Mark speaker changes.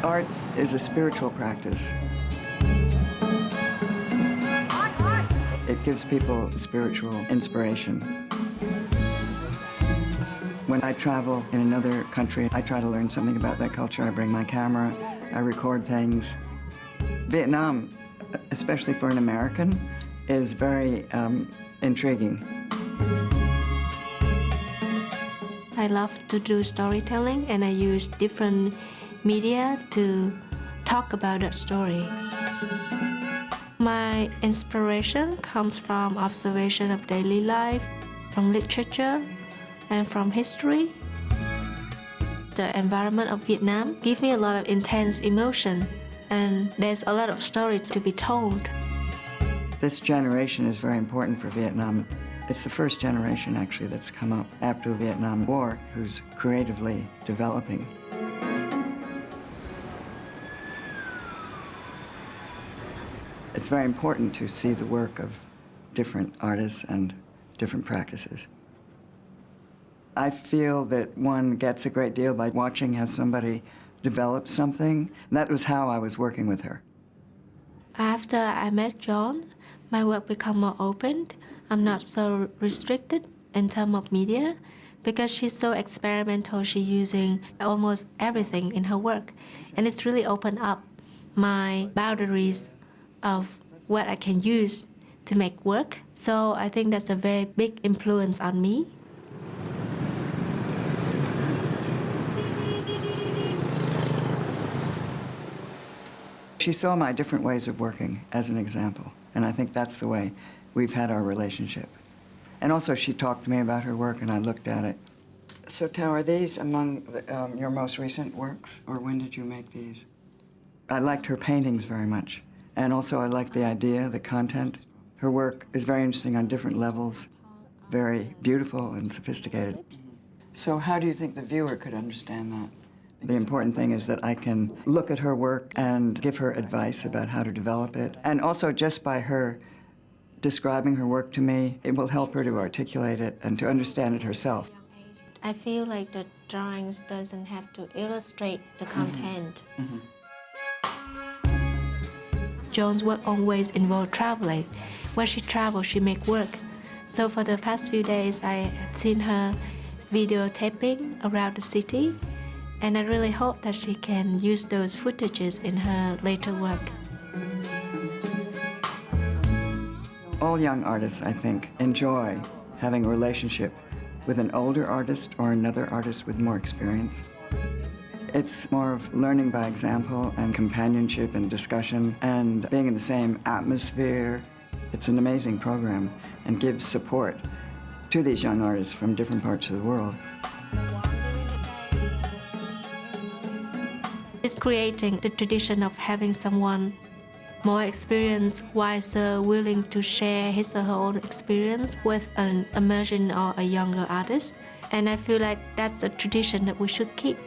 Speaker 1: Art is a spiritual practice. It gives people spiritual inspiration. When I travel in another country, I try to learn something about that culture. I bring my camera, I record things. Vietnam, especially for an American, is very intriguing.
Speaker 2: I love to do storytelling, and I use different media to talk about that story. My inspiration comes from observation of daily life, from literature, and from history. The environment of Vietnam gives me a lot of intense emotion, and there's a lot of stories to be told.
Speaker 1: This generation is very important for Vietnam. It's the first generation, actually, that's come up after the Vietnam War who's creatively developing. It's very important to see the work of different artists and different practices. I feel that one gets a great deal by watching how somebody develops something. And that was how I was working with her.
Speaker 2: After I met Joan, my work became more open. I'm not so restricted in terms of media because she's so experimental. She's using almost everything in her work. And it's really opened up my boundaries of what I can use to make work. So I think that's a very big influence on me.
Speaker 1: She saw my different ways of working as an example, and I think that's the way we've had our relationship. And also she talked to me about her work and I looked at it. So Thao, are these among your most recent works, or when did you make these? I liked her paintings very much, and also I liked the idea, the content. Her work is very interesting on different levels, very beautiful and sophisticated. So how do you think the viewer could understand that? The important thing is that I can look at her work and give her advice about how to develop it. And also just by her describing her work to me, it will help her to articulate it and to understand it herself.
Speaker 2: I feel like the drawings doesn't have to illustrate the content. Joan's work always involved traveling. When she travels, she makes work. So for the past few days, I have seen her videotaping around the city. And I really hope that she can use those footages in her later work.
Speaker 1: All young artists, I think, enjoy having a relationship with an older artist or another artist with more experience. It's more of learning by example and companionship and discussion and being in the same atmosphere. It's an amazing program and gives support to these young artists from different parts of the world.
Speaker 2: It's creating the tradition of having someone more experienced, wiser, willing to share his or her own experience with an emerging or a younger artist. And I feel like that's a tradition that we should keep.